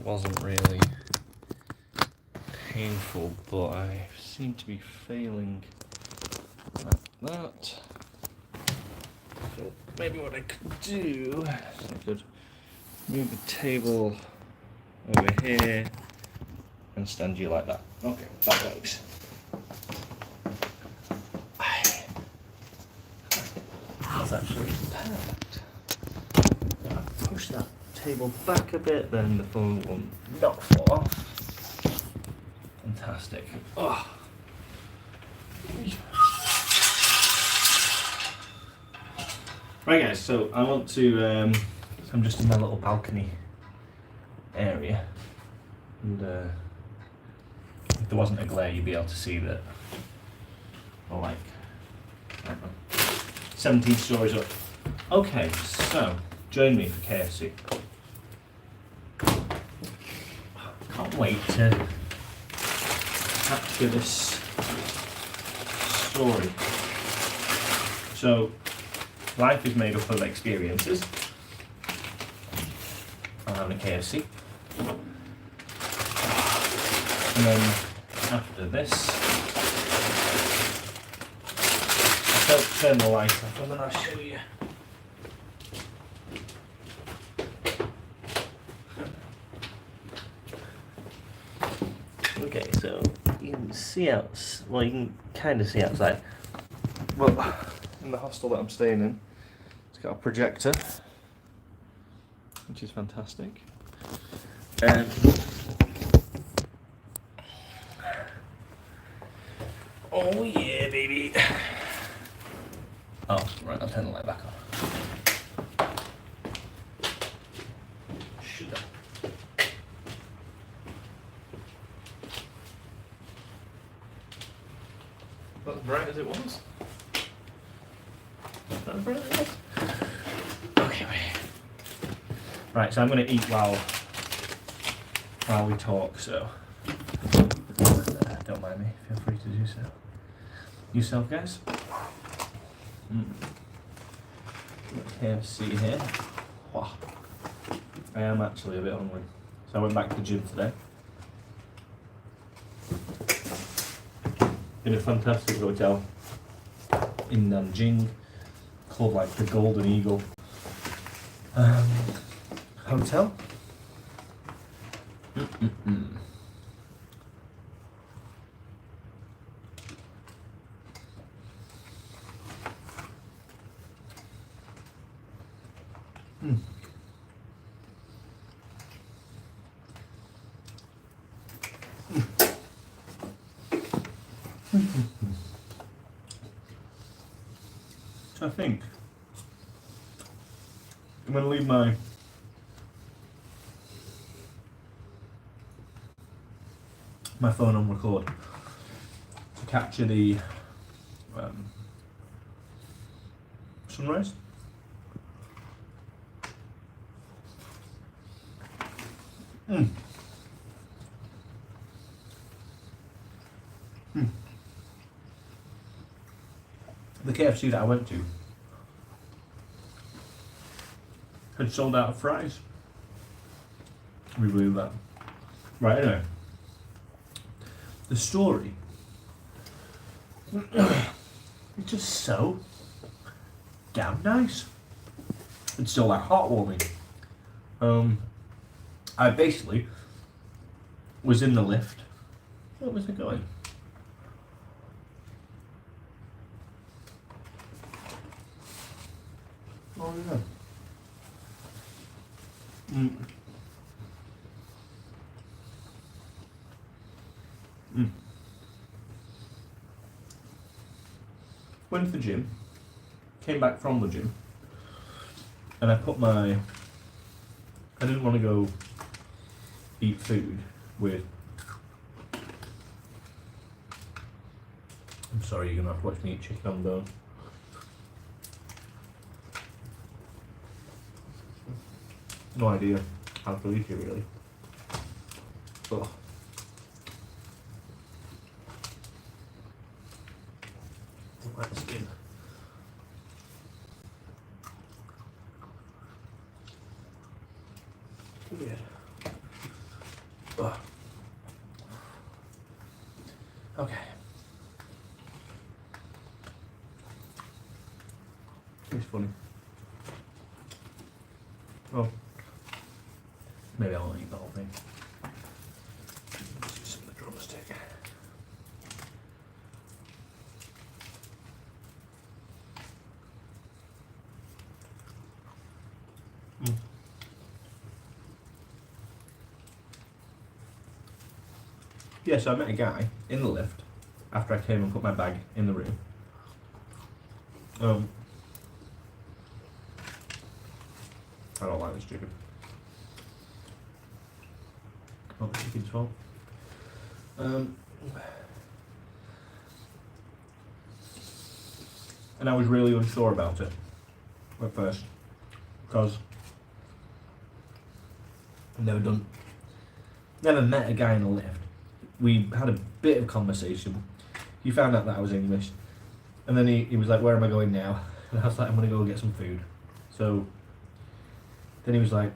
wasn't really painful, but I seem to be failing at that. So maybe what I could do is I could move the table over here and stand you like that. Okay, that works. That's actually perfect. Now I push that table back a bit, then the phone will not fall off. Fantastic. Oh. Right guys, so I want to, I'm just in my little balcony area, and if there wasn't a glare you'd be able to see that we're like, I don't know, 17 stories up. Okay, so join me for KFC. Can't wait to capture this story. So, life is made up of experiences. I'm having a KFC. And then after this, I'll turn the light off and then I'll show you. Okay, so you can see well, you can kind of see outside. Well, in the hostel that I'm staying in, it's got a projector, which is fantastic. Oh yeah, baby. Oh, right, I'll turn the light back on. Should I? Not as bright as it was. Not as bright as it was. Okay, wait. Right, so I'm going to eat while we talk, so don't mind me, feel free to do so. Yourself, guys? KFC here. Wow. I am actually a bit hungry. So I went back to the gym today. In a fantastic hotel in Nanjing called like the Golden Eagle Hotel. So I think I'm going to leave my phone on record to capture the sunrise. The KFC that I went to had sold out of fries. Can we believe that? Right, anyway. The story it's just so damn nice. It's so like heartwarming. I basically was in the lift. Where was it going? Oh yeah. Went to the gym, came back from the gym, and I didn't want to go eat food with, I'm sorry, you're gonna have to watch me eat chicken on bone. No idea how to eat it really. Ugh. Don't like the skin. Weird. Ugh. Okay. It's funny. Well, maybe I won't eat the whole thing. Just the drumstick. Yeah, so I met a guy in the lift after I came and put my bag in the room. I don't like this chicken. Not the chicken's fault. And I was really unsure about it at first because I've never met a guy in a lift. We had a bit of conversation. He found out that I was English, and then he was like, "Where am I going now?" And I was like, "I'm gonna go get some food." So then he was like,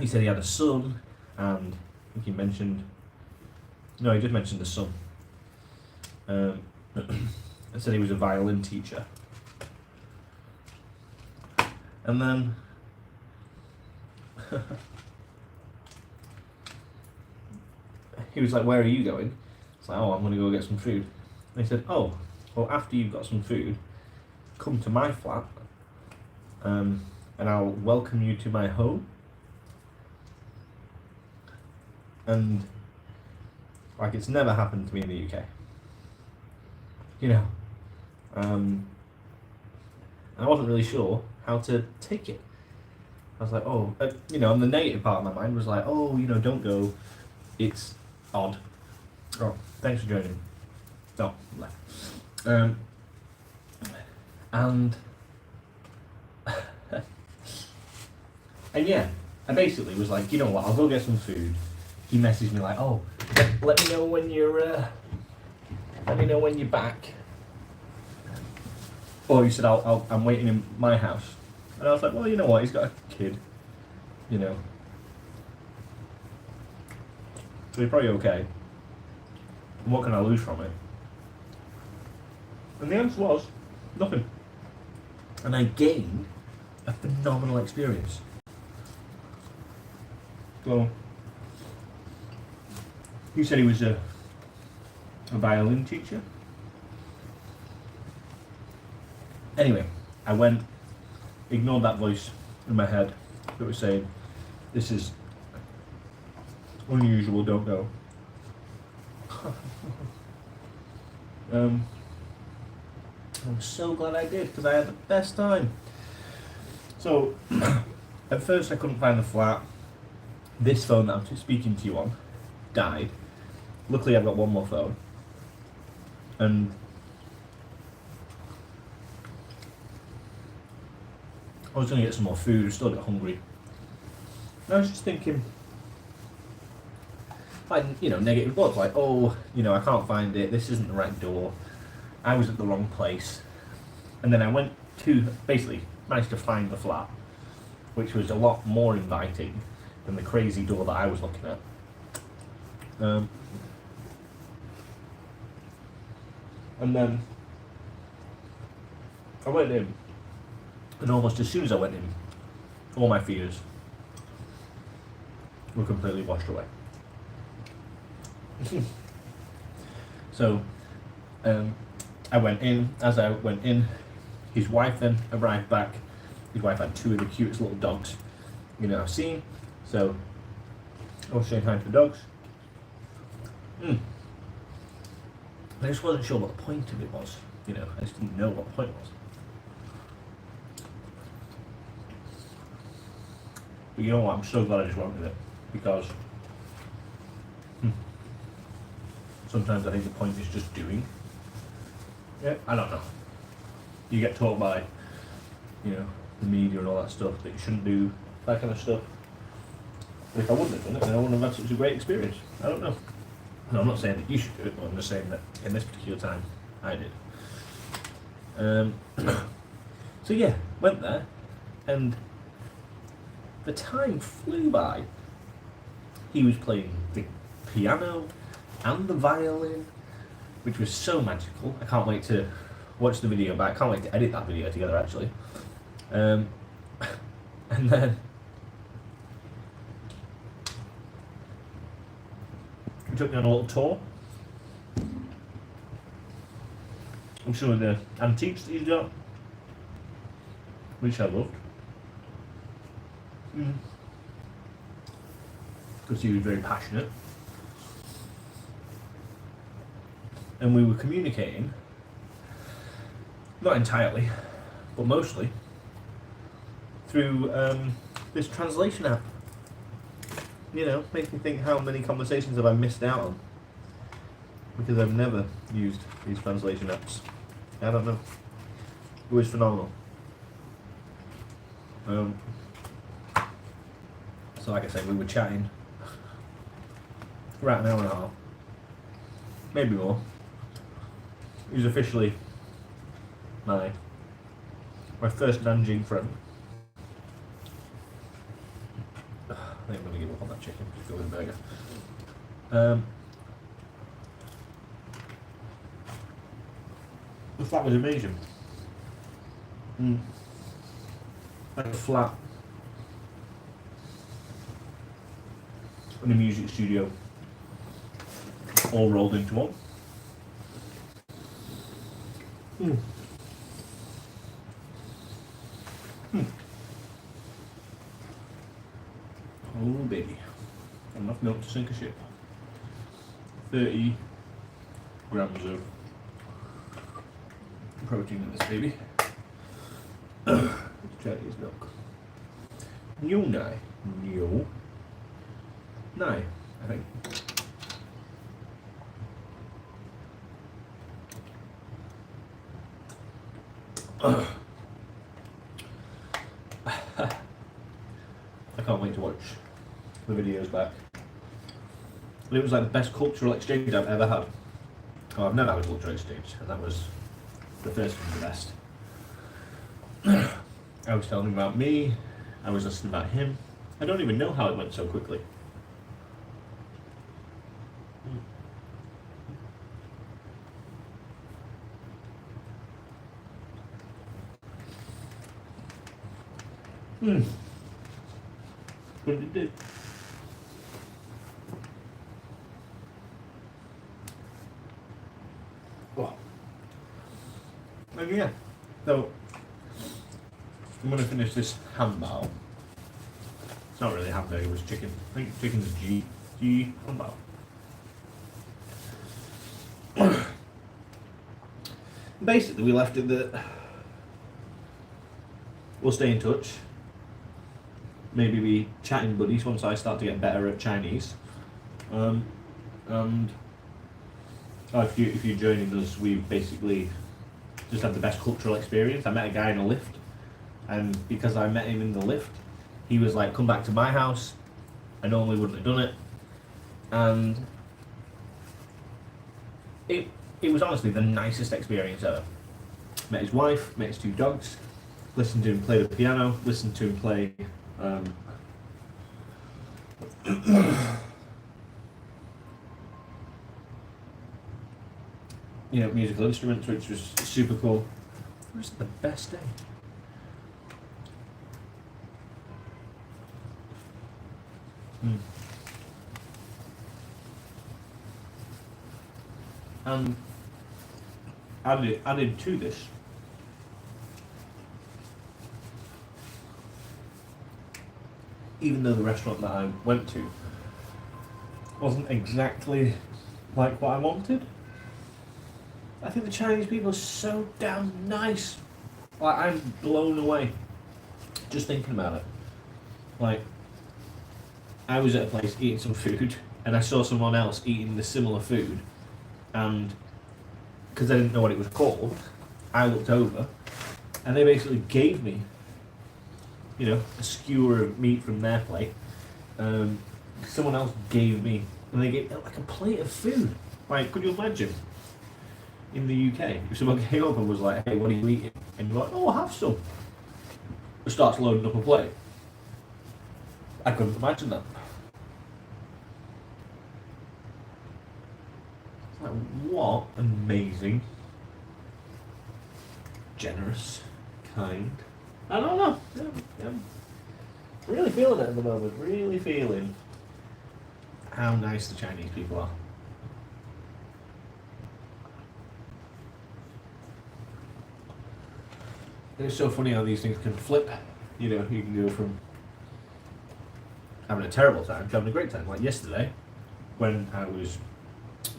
he said he had a son, and I think he mentioned, no, he just mentioned the son. And said he was a violin teacher. And then he was like, "Where are you going?" It's like, "Oh, I'm gonna go get some food." And he said, "Oh, well, after you've got some food, come to my flat, and I'll welcome you to my home." And like, it's never happened to me in the UK, you know. And I wasn't really sure how to take it. I was like, oh, you know, and the negative part of my mind was like, oh, you know, don't go. It's odd. Oh, thanks for joining. No, left. And and yeah, I basically was like, you know what, I'll go get some food. He messaged me like, oh, let me know when you're back. Or he said, I'm waiting in my house. And I was like, well, you know what, he's got a kid, you know. So he's probably okay. And what can I lose from it? And the answer was, nothing. And I gained a phenomenal experience. So, he said he was a violin teacher. Anyway, I went, ignored that voice in my head that was saying, this is unusual, don't go. I'm so glad I did, because I had the best time. So, at first I couldn't find the flat. This phone that I'm speaking to you on died. Luckily I've got one more phone. And I was going to get some more food, I was still a bit hungry. And I was just thinking, like, you know, negative thoughts, like, oh, you know, I can't find it, this isn't the right door, I was at the wrong place. And then I went to, basically, managed to find the flat, which was a lot more inviting than the crazy door that I was looking at. And then I went in, and almost as soon as I went in, all my fears were completely washed away. So, I went in. As I went in, his wife then arrived back. His wife had two of the cutest little dogs, you know, I've seen. So, I was saying hi to the dogs. I just wasn't sure what the point of it was, you know, I just didn't know what the point was. But you know what, I'm so glad I just went with it, because sometimes I think the point is just doing. Yeah, I don't know. You get taught by, you know, the media and all that stuff that you shouldn't do that kind of stuff. But if I wouldn't have done it, then I wouldn't have had such a great experience. I don't know. No, I'm not saying that you should do it, but I'm just saying that in this particular time, I did. So yeah, went there, and the time flew by he was playing the piano and the violin, which was so magical. I can't wait to watch the video back. I can't wait to edit that video together, actually. And then he took me on a little tour of some of the antiques that he's got, which I loved. Because he was very passionate. And we were communicating, not entirely, but mostly, through this translation app. You know, makes me think, how many conversations have I missed out on? Because I've never used these translation apps. I don't know. It was phenomenal. So like I said, we were chatting for about an hour and a half. Maybe more. He was officially my first Nanjing friend. I think I'm going to give up on that chicken. Just go with a burger. The flat was amazing. Like a flat and a music studio all rolled into one. Oh baby, enough milk to sink a ship. 30 grams of protein in this baby. Let's try his milk. New nai. New nai, I think. I can't wait to watch the videos back. It was like the best cultural exchange I've ever had. Oh, I've never had a cultural exchange, and that was the first and the best. I was telling him about me, I was listening about him. I don't even know how it went so quickly. But it did. Oh. And yeah, so I'm going to finish this hambao. It's not really a hamburger, it was chicken. I think chicken's G hambao. Basically, we left it that we'll stay in touch. Maybe be chatting buddies once I start to get better at Chinese. And if you're joining us, we've basically just had the best cultural experience. I met a guy in a lift, and because I met him in the lift, he was like, come back to my house. I normally wouldn't have done it. And it was honestly the nicest experience ever. Met his wife, met his 2 dogs, listened to him play the piano, listened to him play musical instruments, which was super cool. It was the best day. And added to this, even though the restaurant that I went to wasn't exactly like what I wanted, I think the Chinese people are so damn nice. Like, I'm blown away just thinking about it. Like, I was at a place eating some food, and I saw someone else eating the similar food, and because I didn't know what it was called, I looked over, and they basically gave me, a skewer of meat from their plate. Someone else gave me, and they gave like a plate of food. Like, could you imagine? In the UK, if someone came up and was like, hey, what are you eating? And you're like, oh, I'll have some. It starts loading up a plate. I couldn't imagine that. Like, what amazing, generous, kind. I don't know. I'm really feeling it at the moment. Really feeling how nice the Chinese people are. And it's so funny how these things can flip. You know, you can go from having a terrible time to having a great time. Like yesterday, when I was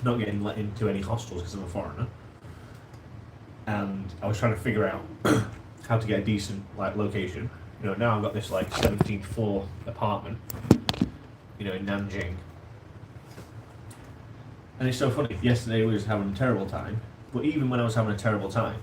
not getting let into any hostels because I'm a foreigner, and I was trying to figure out how to get a decent like location. You know, now I've got this like 17th floor apartment, you know, in Nanjing. And it's so funny. Yesterday I was having a terrible time, but even when I was having a terrible time,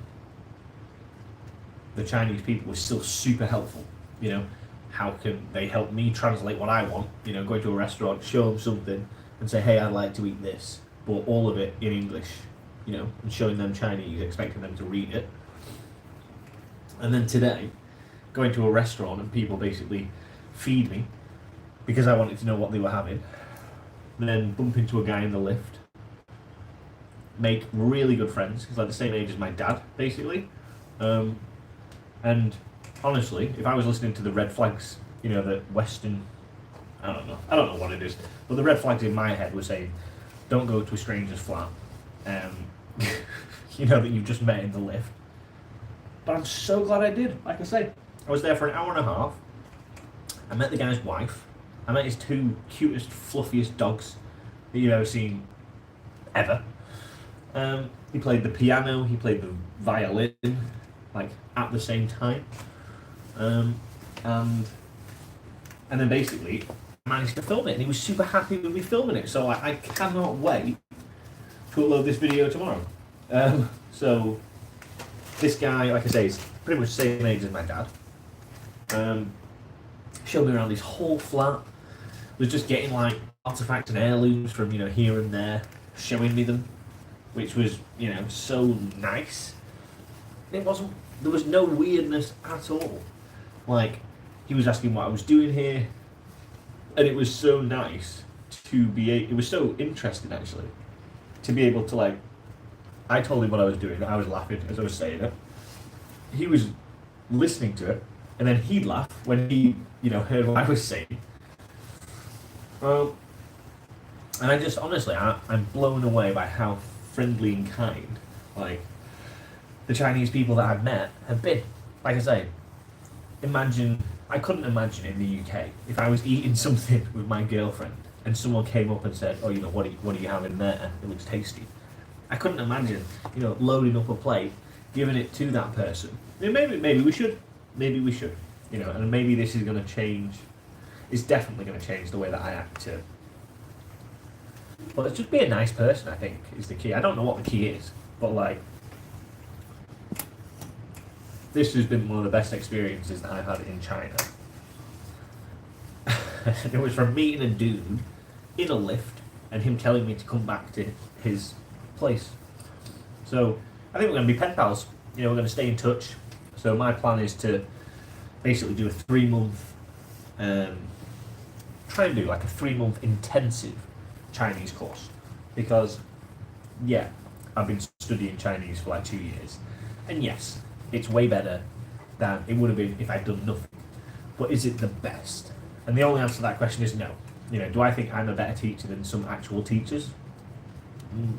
the Chinese people were still super helpful. You know, how can they help me translate what I want? You know, go to a restaurant, show them something, and say, hey, I'd like to eat this, but all of it in English. You know, and showing them Chinese, expecting them to read it. And then today, going to a restaurant and people basically feed me because I wanted to know what they were having. And then bump into a guy in the lift, make really good friends. He's like the same age as my dad, basically. And honestly, if I was listening to the red flags, you know, the Western, I don't know what it is, but the red flags in my head were saying, don't go to a stranger's flat, you know, that you've just met in the lift. But I'm so glad I did. Like I say, I was there for an hour and a half. I met the guy's wife. I met his two cutest, fluffiest dogs that you've ever seen, ever. He played the piano, he played the violin, like at the same time. And then basically I managed to film it, and he was super happy with me filming it. So I cannot wait to upload this video tomorrow. So this guy, like I say, is pretty much the same age as my dad. Showed me around his whole flat. Was just getting like artifacts and heirlooms from, you know, here and there, showing me them, which was, you know, so nice. There was no weirdness at all. Like, he was asking what I was doing here, and it was so nice to be. It was so interesting actually, to be able to like. I told him what I was doing. I was laughing as I was saying it. He was listening to it, and then he'd laugh when he, you know, heard what I was saying. Well, and I just honestly, I'm blown away by how friendly and kind, like, the Chinese people that I've met have been. Like I say, I couldn't imagine in the UK if I was eating something with my girlfriend and someone came up and said, oh, you know, what are you having there? It looks tasty. I couldn't imagine, you know, loading up a plate, giving it to that person. You know, maybe we should, you know, and maybe this is going to change. It's definitely going to change the way that I act too. But it's just be a nice person, I think, is the key. I don't know what the key is, but like, this has been one of the best experiences that I've had in China. It was from meeting a dude in a lift and him telling me to come back to his place. So I think we're going to be pen pals. You know, we're going to stay in touch. So my plan is to basically do a 3-month, try and do like a 3-month intensive Chinese course, because yeah, I've been studying Chinese for like 2 years, and yes, it's way better than it would have been if I'd done nothing. But is it the best? And the only answer to that question is no. You know, do I think I'm a better teacher than some actual teachers?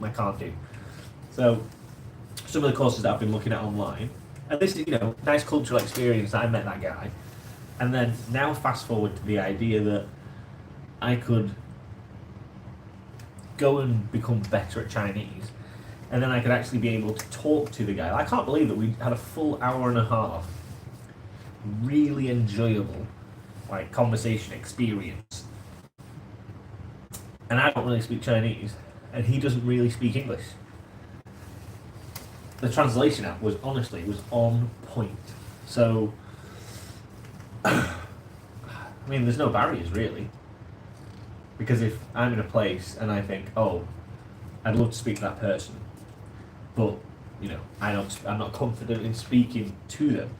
I can't do. So some of the courses that I've been looking at online, and this is, you know, nice cultural experience that I met that guy, and then now fast forward to the idea that I could go and become better at Chinese, and then I could actually be able to talk to the guy. I can't believe that we had a full hour and a half, really enjoyable, like, conversation experience. And I don't really speak Chinese, and he doesn't really speak English. The translation app was on point. So, I mean, there's no barriers really. Because if I'm in a place and I think, oh, I'd love to speak to that person, but, you know, I'm not confident in speaking to them,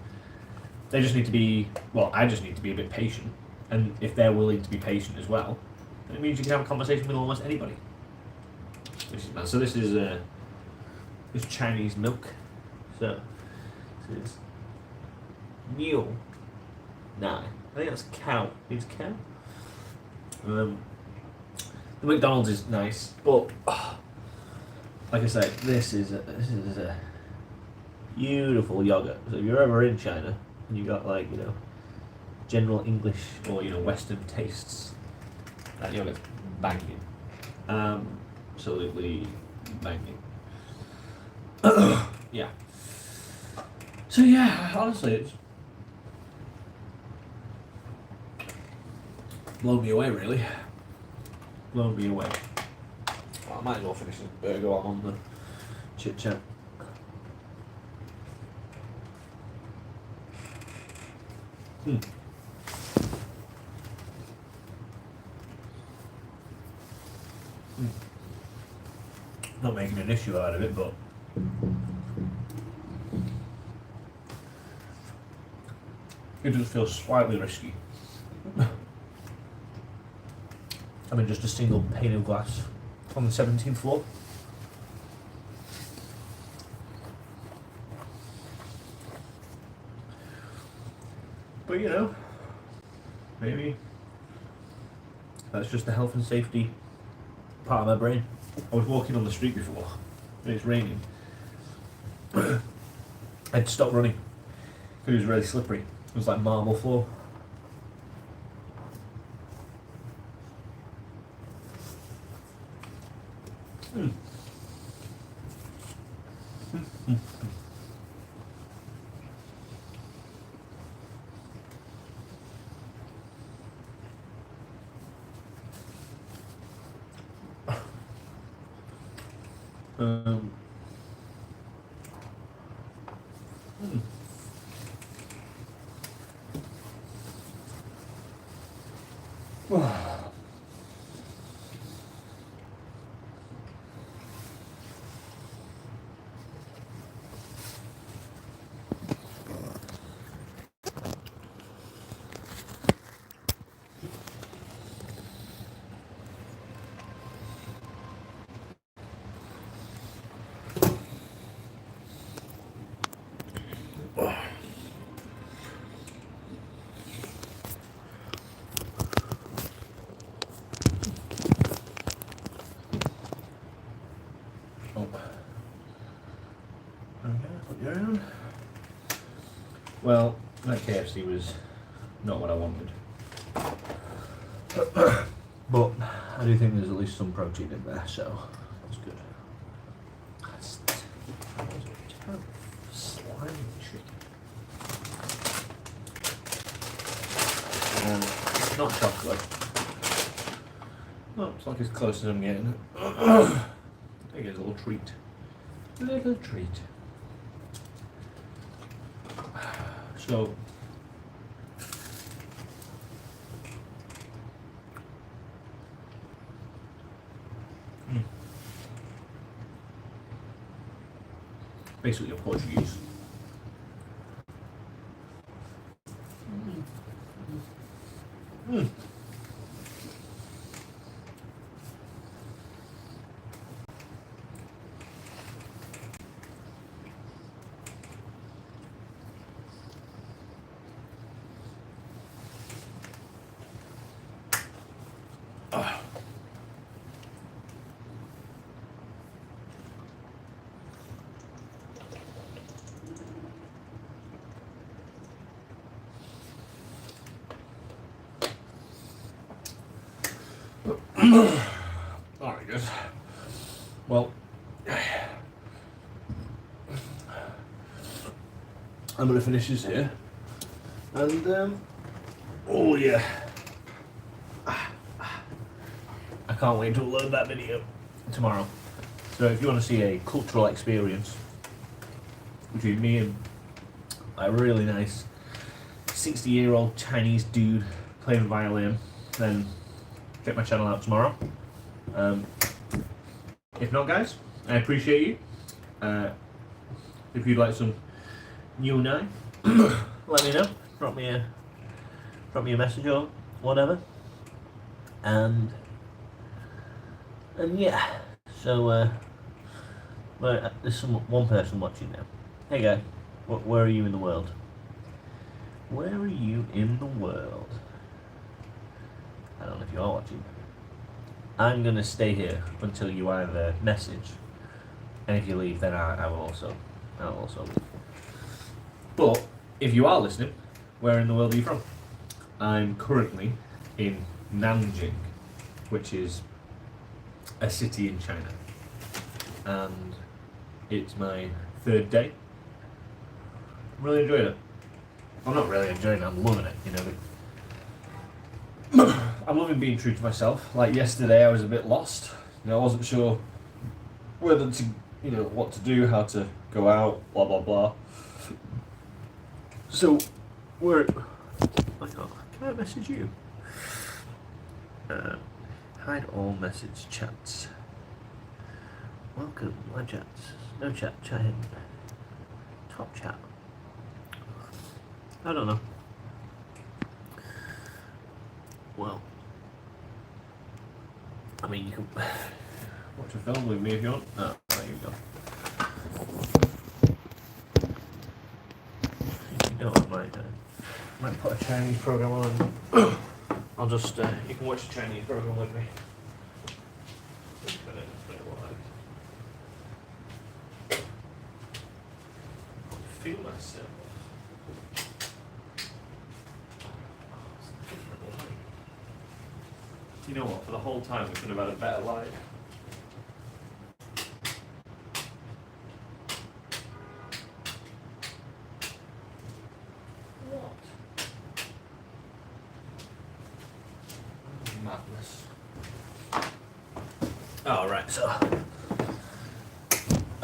they just need to be, well, I just need to be a bit patient. And if they're willing to be patient as well, then it means you can have a conversation with almost anybody. This is, so this is it's Chinese milk. So this is mule. Nah, I think that's cow. It's cow. The McDonald's is nice, but like I say, this is a beautiful yogurt. So if you're ever in China and you got like general English or Western tastes, that yogurt's banging. Absolutely banging. Yeah. So yeah, honestly, it's blown me away, really. Blown me away. Well, I might as well finish this burger while I'm on the chit chat. Not making an issue out of it, but it does feel slightly risky. I'm in just a single pane of glass on the 17th floor. But maybe that's just the health and safety part of my brain. I was walking on the street before, and it's raining. I had to stop running because it was really slippery. It was like marble floor. Well, that KFC was not what I wanted. But I do think there's at least some protein in there, so that's good. That's terrible slimy chicken. Not chocolate. No, it's like as close as I'm getting. I think it's a little treat. A little treat. So, basically a Portuguese. Alright guys, well, I'm going to finish this here, and oh yeah, I can't wait to upload that video tomorrow. So if you want to see a cultural experience between me and a really nice 60-year-old Chinese dude playing violin, then check my channel out tomorrow. If not, guys, I appreciate you. If you'd like some new nine, let me know. Drop me a message or whatever. And yeah, So, there's one person watching now. Hey guy, where are you in the world? Where are you in the world? I don't know if you are watching. I'm gonna stay here until you either message, and if you leave, then I'll also leave. But if you are listening, where in the world are you from? I'm currently in Nanjing, which is a city in China, and it's my third day. I'm really enjoying it. I'm not really enjoying it, I'm loving it, you know. I'm loving being true to myself. Like yesterday I was a bit lost. You know, I wasn't sure whether to, you know, what to do, how to go out, blah blah blah. So we're can I message you? Hide all message chats. Welcome, my chats. No chat, chat in. Top chat. I don't know. Well, I mean, you can watch a film with me if you want. Oh, there you go. If you don't, I might put a Chinese program on. I'll just, you can watch a Chinese program with me. I feel myself. You know what, for the whole time we could have had a better light. What? Madness. Oh, right, so.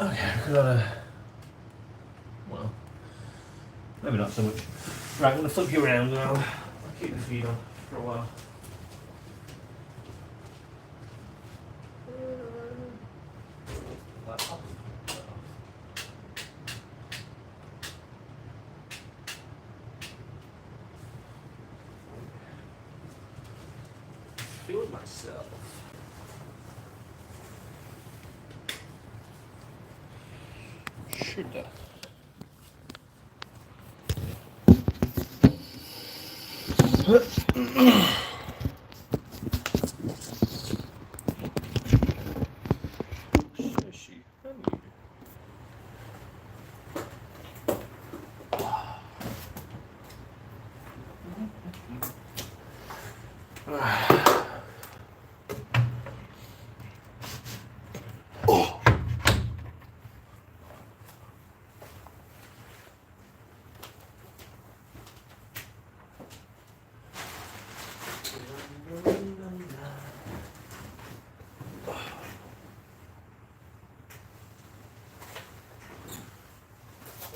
Okay, we've got a. Well, maybe not so much. Right, I'm going to flip you around now. I'll keep the feed on for a while. Feeling myself. Should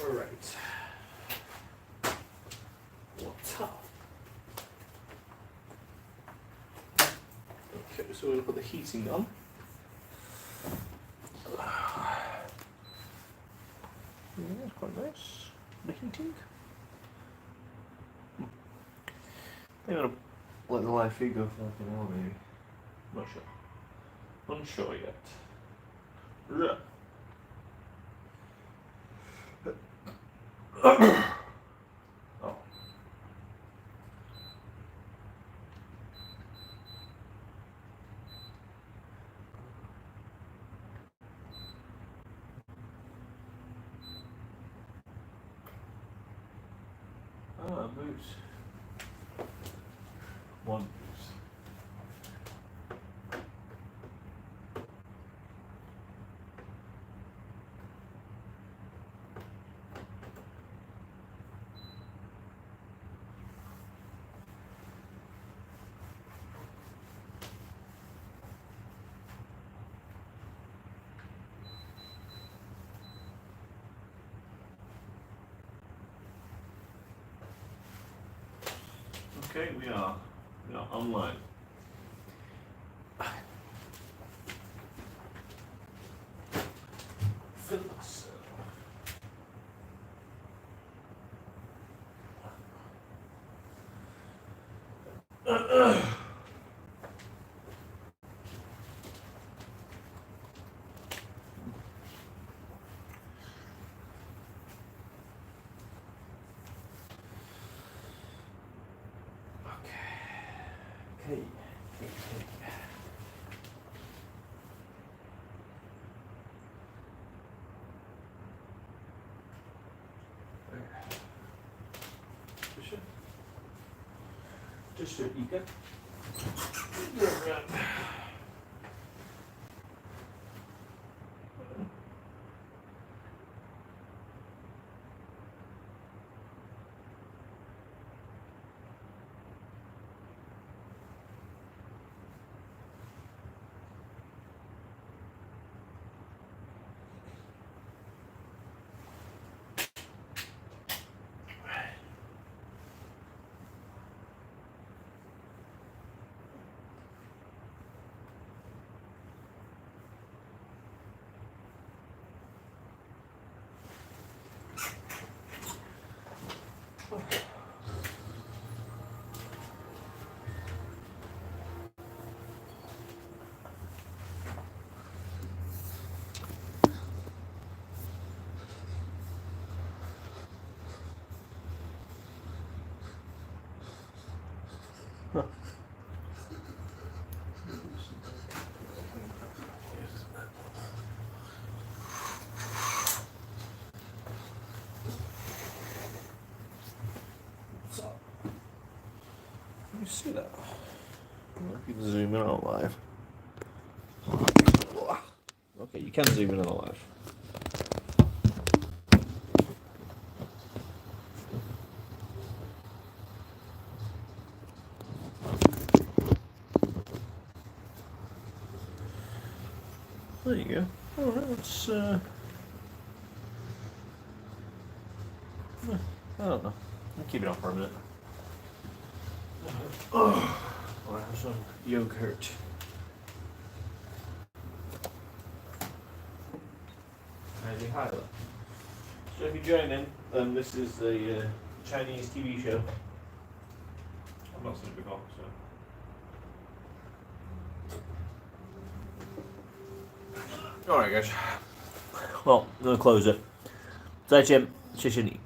Alright. What's up? Okay, so we're going to put the heating on. Yeah, that's quite nice. The heating. I'm going to let the live feed go for like an hour maybe. Not sure. Unsure yet. Yeah. Oh. Ah, moose. One moose. Okay, we are online. Phyllis. just so you can. You see that? You can zoom in on live. Okay, you can zoom in on live. There you go. Alright, let's I don't know. I'll keep it on for a minute. Oh, I'll have some yogurt. Hi. So if you're joining, this is the Chinese TV show. I've not seen it before, so. Alright guys. Well, I'm gonna close it. 再见，谢谢你。